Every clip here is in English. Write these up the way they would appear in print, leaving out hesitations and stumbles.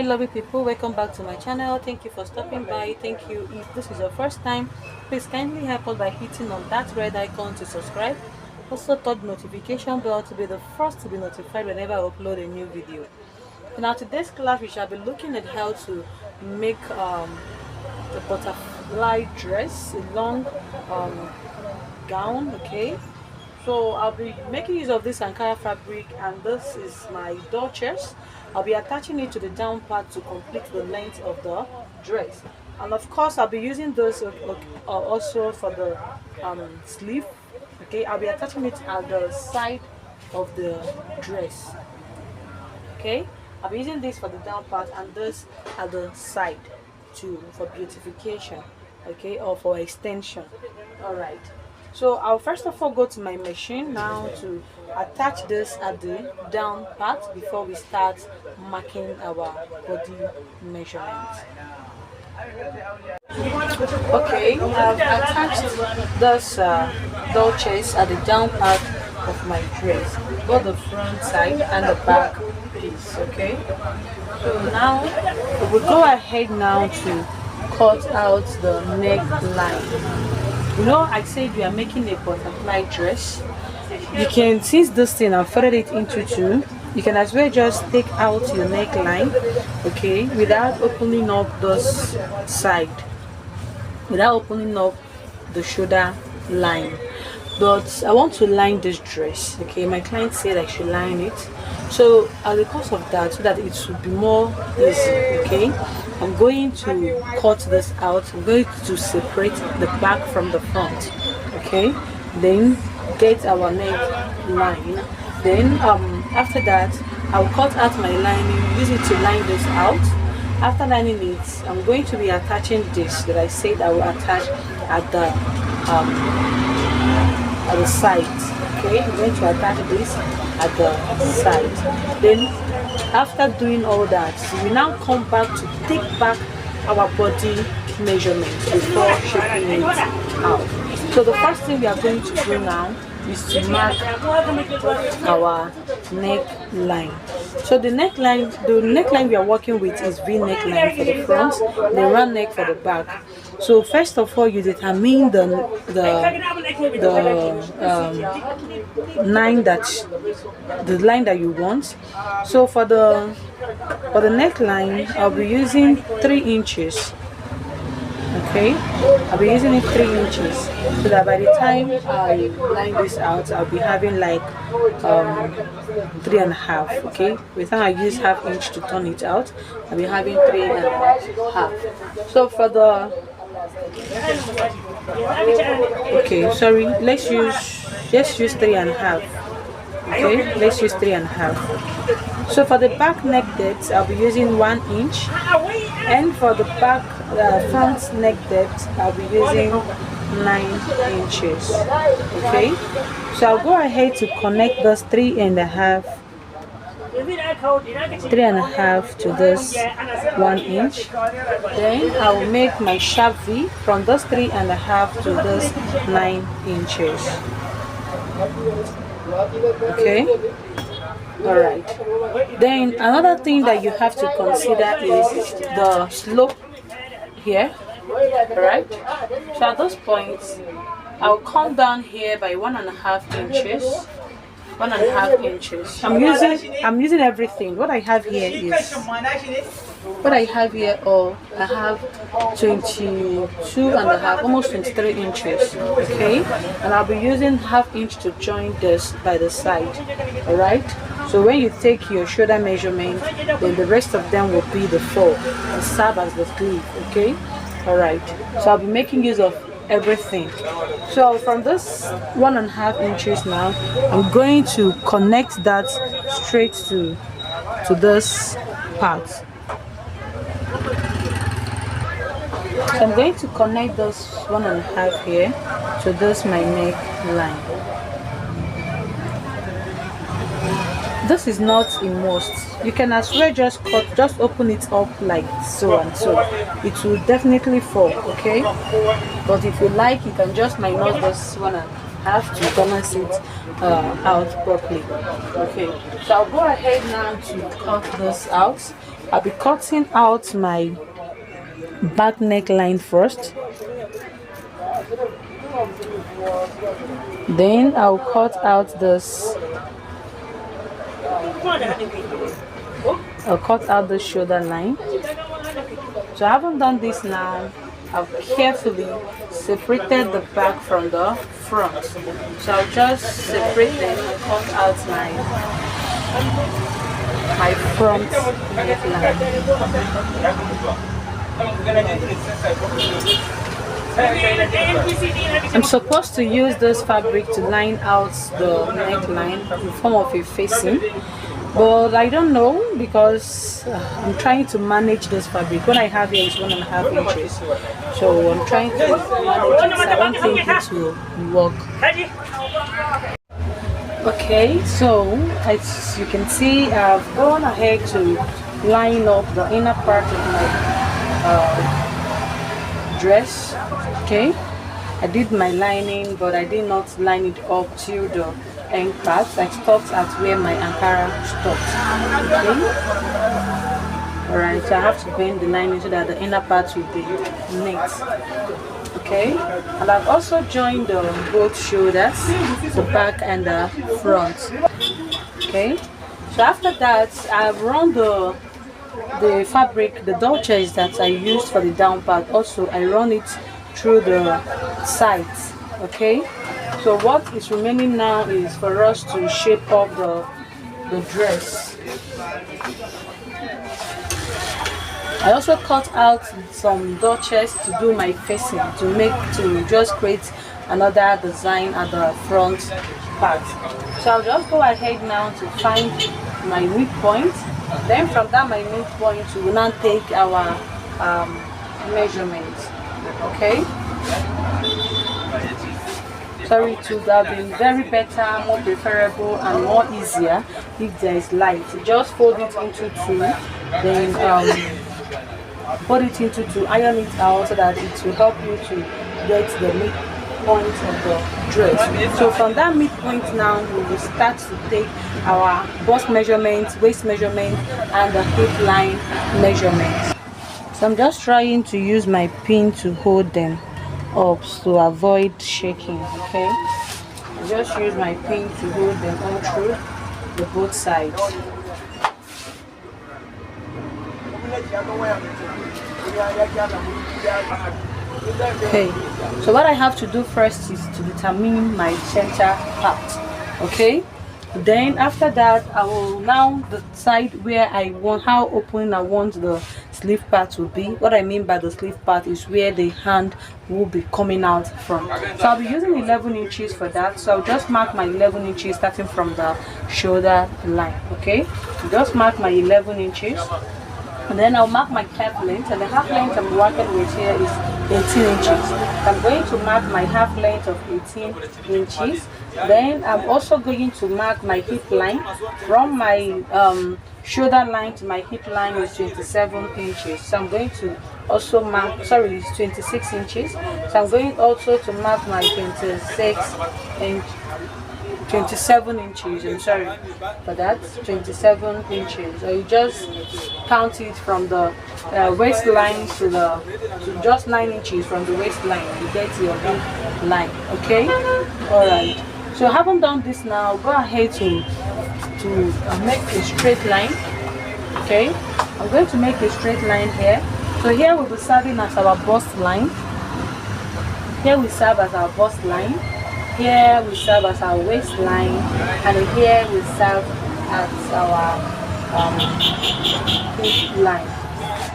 lovely people, welcome back to my channel. Thank you for stopping by. Thank you. If this is your first time, please kindly help us by hitting on that red icon to subscribe. Also touch the notification bell to be the first to be notified whenever I upload a new video. Now today's class we shall be looking at how to make the butterfly dress, a long gown. Okay, so I'll be making use of this Ankara fabric, and this is my door chest. I'll be attaching it to the down part to complete the length of the dress, and of course I'll be using those also for the sleeve. Okay, I'll be attaching it at the side of the dress. Okay, I'll be using this for the down part and this at the side too, for beautification, okay, or for extension. All right, so I'll first of all go to my machine now to attach this at the down part before we start marking our body measurements. Okay, I've attached this doll chest at the down part of my dress, both the front side and the back piece. Okay, so now we'll go ahead now to cut out the neckline. You know, I said we are making a butterfly dress. You can, since this thing I've folded it into two, you can as well just take out your neckline, okay, without opening up this side, without opening up the shoulder line. But I want to line this dress. Okay, my client said I should line it, so because of that, so that it should be more easy, okay, I'm going to cut this out. I'm going to separate the back from the front. Okay, then get our neck line. Then after that I'll cut out my lining, use it to line this out. After lining it, I'm going to be attaching this that I said I will attach at the side. Okay, I'm going to attach this at the side. Then after doing all that, we now come back to take back our body measurements before shaping it out. So the first thing we are going to do now is to mark our neckline. So the neckline we are working with is V neckline for the front, the round neck for the back. So first of all, you determine the line that you want. So for the neckline, I'll be using 3 inches. Okay, I'll be using it 3 inches, so that by the time I line this out, I'll be having like 3.5. Okay, by the time I use ½ inch to turn it out, I'll be having 3.5. So for the let's use 3.5. Okay, let's use 3.5. So for the back neck depth, I'll be using 1 inch, and for the back front neck depth, I'll be using 9 inches. Okay, so I'll go ahead to connect those 3.5 to this 1 inch. Then I'll make my sharp V from those 3.5 to this 9 inches. Okay, all right. Then another thing that you have to consider is the slope here. All right, so at those points I'll come down here by 1.5 inches. 1.5 inches. I'm using everything. What I have here is I have 22.5, almost 23 inches. Okay, and I'll be using ½ inch to join this by the side. All right, so when you take your shoulder measurement, then the rest of them will be the fold and serve as the sleeve. Okay, all right, so I'll be making use of everything. So from this 1.5 inches now, I'm going to connect that straight to this part. So I'm going to connect this 1.5 here to this my neck line. This is not a must. You can as well just open it up like so and so. It will definitely fall, okay? But if you like, you can just minus this 1.5 to balance it out properly. Okay, so I'll go ahead now to cut this out. I'll be cutting out my back neckline first. Then I'll cut out this. I'll cut out the shoulder line. So I haven't done this now. I've carefully separated the back from the front. So I'll just separate them and cut out my front neckline. I'm supposed to use this fabric to line out the neckline in form of a facing, but I don't know because I'm trying to manage this fabric. What I have here is 1.5 inches, so I'm trying to manage it. I don't think it will work. Okay, so as you can see, I've gone ahead to line up the inner part of my dress. Okay, I did my lining, but I did not line it up till the end part. I stopped at where my Ankara stopped. Okay, alright, so I have to bend the lining so that the inner part will be neat. Okay, and I've also joined both shoulders, the back and the front. Okay, so after that I've run the fabric, the douches that I used for the down part, also I run it through the sides. Okay, so what is remaining now is for us to shape up the dress. I also cut out some douches to do my facing, to just create another design at the front part. So I'll just go ahead now to find my midpoint. Then from that my midpoint we will now take our measurements. Okay, sorry, to that have been very better, more preferable and more easier if there is light. Just fold it into two, then fold it into two, iron it out so that it will help you to get the midpoint of the dress. So from that midpoint now we will start to take our bust measurements, waist measurement and the hip line measurements. So I'm just trying to use my pin to hold them up to avoid shaking. Okay, I just use my pin to hold them all through the both sides. Okay, so what I have to do first is to determine my center part. Okay, then after that I will now decide where I want, how open I want the sleeve part to be. What I mean by the sleeve part is where the hand will be coming out from. So I'll be using 11 inches for that. So I'll just mark my 11 inches starting from the shoulder line. Okay, just mark my 11 inches. And then I'll mark my half length, and the half length I'm working with here is 18 inches. I'm going to mark my half length of 18 inches. Then I'm also going to mark my hip line. From my shoulder line to my hip line is 27 inches. So I'm going to also mark, sorry, it's 26 inches. So I'm going also to mark my 27 inches, I'm sorry for that, 27 inches. So you just count it from the waistline to just 9 inches from the waistline to get your hip line. Okay, all right. So I haven't done this now. Go ahead to make a straight line. Okay, I'm going to make a straight line here. So here we'll be serving as our bust line. Here we serve as our bust line. Here we serve as our waistline, and here we serve as our hip line.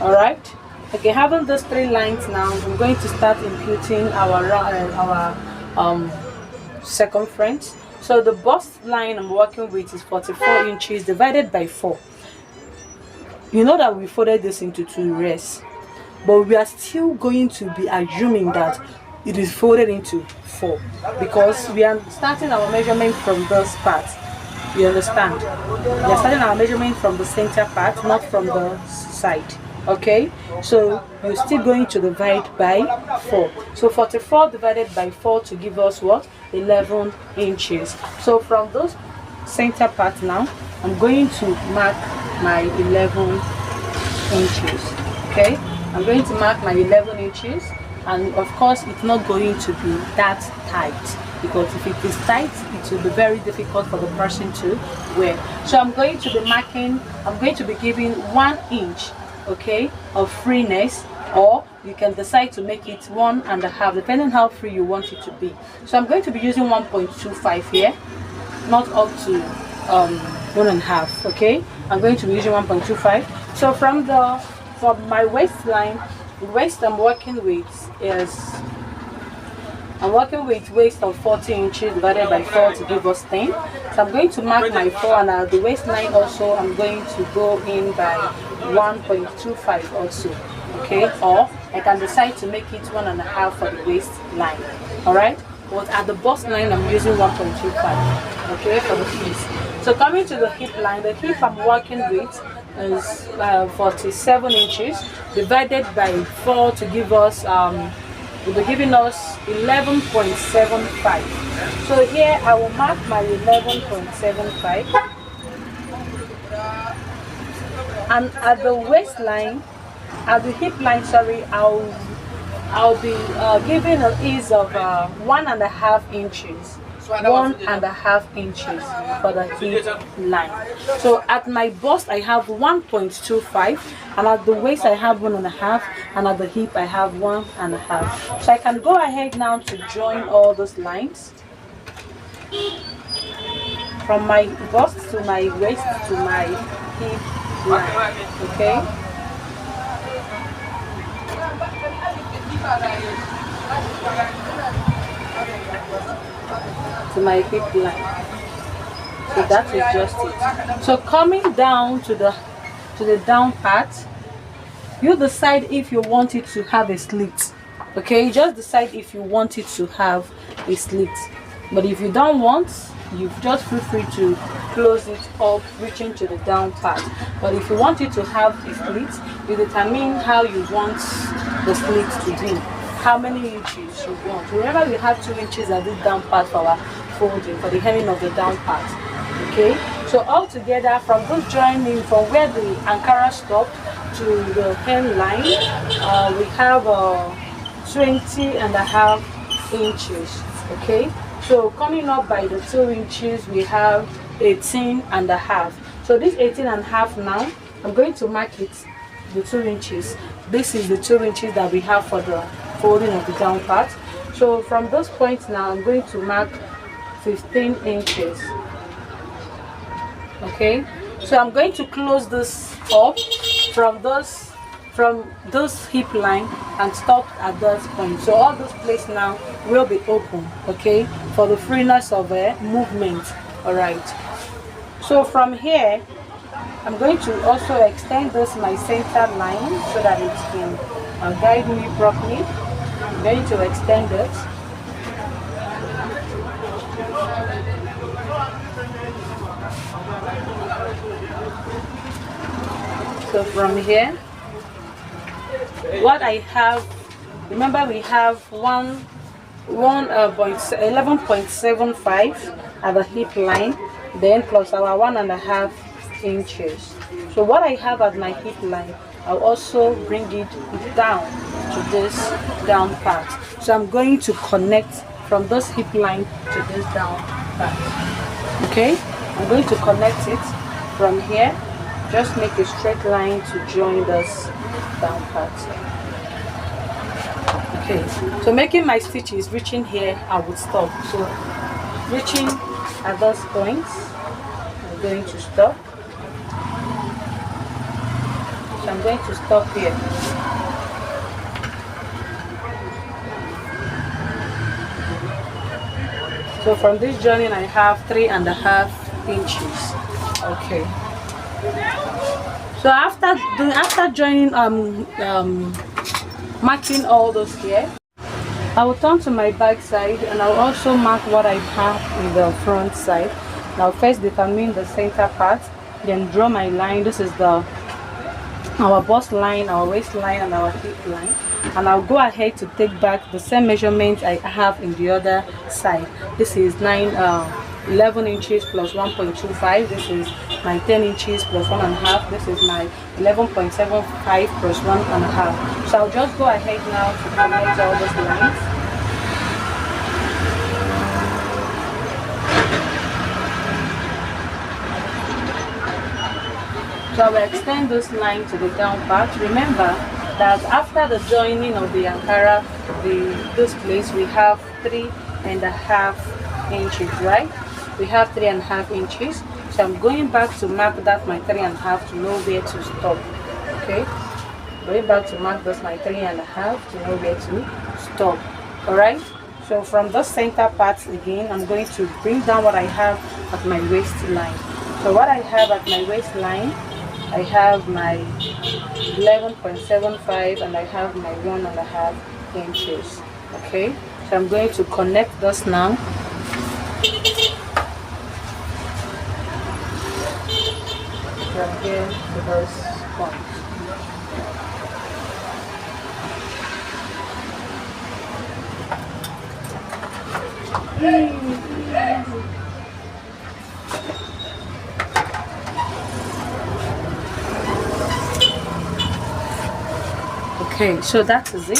All right. Okay, having those three lines now, I'm going to start imputing our circumference. So the bust line I'm working with is 44 inches divided by 4. You know that we folded this into two rests, but we are still going to be assuming that it is folded into 4 because we are starting our measurement from this part. You understand? We are starting our measurement from the center part, not from the side. Okay, so you're still going to divide by 4. So 44 divided by 4 to give us what? 11 inches. So from those center part now, I'm going to mark my 11 inches. Okay, I'm going to mark my 11 inches, and of course it's not going to be that tight, because if it is tight it will be very difficult for the person to wear. So I'm going to be marking, I'm going to be giving 1 inch, okay, of freeness, or you can decide to make it 1.5, depending how free you want it to be. So I'm going to be using 1.25 here, not up to 1.5. Okay, I'm going to be using 1.25. So from my waistline, the waist I'm working with is, I'm working with waist of 40 inches divided by 4 to give us 10. So I'm going to mark my 4, and at the waistline also I'm going to go in by 1.25 also. Okay, or I can decide to make it 1.5 for the waistline. Alright, but at the bust line I'm using 1.25, okay, for the piece. So coming to the hip line, the hip I'm working with is 47 inches divided by 4 to give us will be giving us 11.75. So here I will mark my 11.75, and at the waistline, at the hip line, sorry, I'll be giving an ease of 1.5 inches. 1.5 inches for the hip line. So at my bust I have 1.25, and at the waist I have 1.5, and at the hip I have 1.5. So I can go ahead now to join all those lines from my bust to my waist to my hip line. Okay. To my hip line. So that is just it. So coming down to the down part, you decide if you want it to have a slit. Okay, you just decide if you want it to have a slit. But if you don't want, you just feel free to close it up, reaching to the down part. But if you want it to have a slit, you determine how you want the slit to be, how many inches you want. Remember, we have 2 inches at this down part for our folding, for the hemming of the down part. Okay, so all together from this joining, from where the Ankara stopped to the hem line, we have 20.5 inches. Okay, so coming up by the 2 inches, we have 18.5. So this 18.5 now, I'm going to mark it the 2 inches. This is the 2 inches that we have for the folding of the down part. So from this point now, I'm going to mark 15 inches. Okay, so I'm going to close this up from this hip line and stop at this point. So all this place now will be open, okay, for the freeness of a movement. All right, so from here I'm going to also extend this my center line so that it can guide me properly. I'm going to extend it. So from here, what I have, remember we have 11.75 at the hip line, then plus our 1.5 inches. So what I have at my hip line, I'll also bring it down to this down part. So I'm going to connect from this hip line to this down part. Okay, I'm going to connect it from here. Just make a straight line to join this down part. Okay, so making my stitches, reaching here, I would stop. So reaching at those points, I'm going to stop. So I'm going to stop here. So from this joining I have 3.5 inches. Okay. So after joining marking all those here, I will turn to my back side and I'll also mark what I have in the front side. Now first determine the center part, then draw my line. This is our bust line, our waistline, and our hip line. And I'll go ahead to take back the same measurement I have in the other side. This is 9 11 inches plus 1.25. This is my 10 inches plus 1.5. This is my 11.75 plus 1.5. So I'll just go ahead now to connect all those lines. So I will extend this line to the down part. Remember that after the joining of the Ankara, this place we have 3.5 inches, right? We have 3.5 inches. So I'm going back to mark that my 3.5 to know where to stop. Okay, going back to mark this my 3.5 to know where to stop. All right. So from the center part again, I'm going to bring down what I have at my waistline. So what I have at my waistline, I have my 11.75 and I have my 1.5 inches. Okay, so I'm going to connect this now. From here to this point. Okay, so that is it,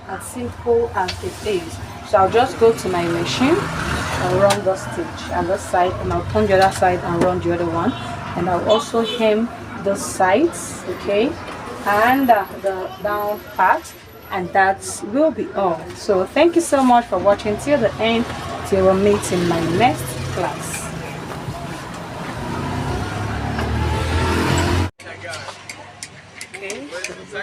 as simple as it is. So I'll just go to my machine and run the stitch on this side, and I'll turn the other side and run the other one, and I'll also hem the sides, okay, and the down part, and that will be all. So thank you so much for watching till the end, till we'll meet in my next class. Okay, so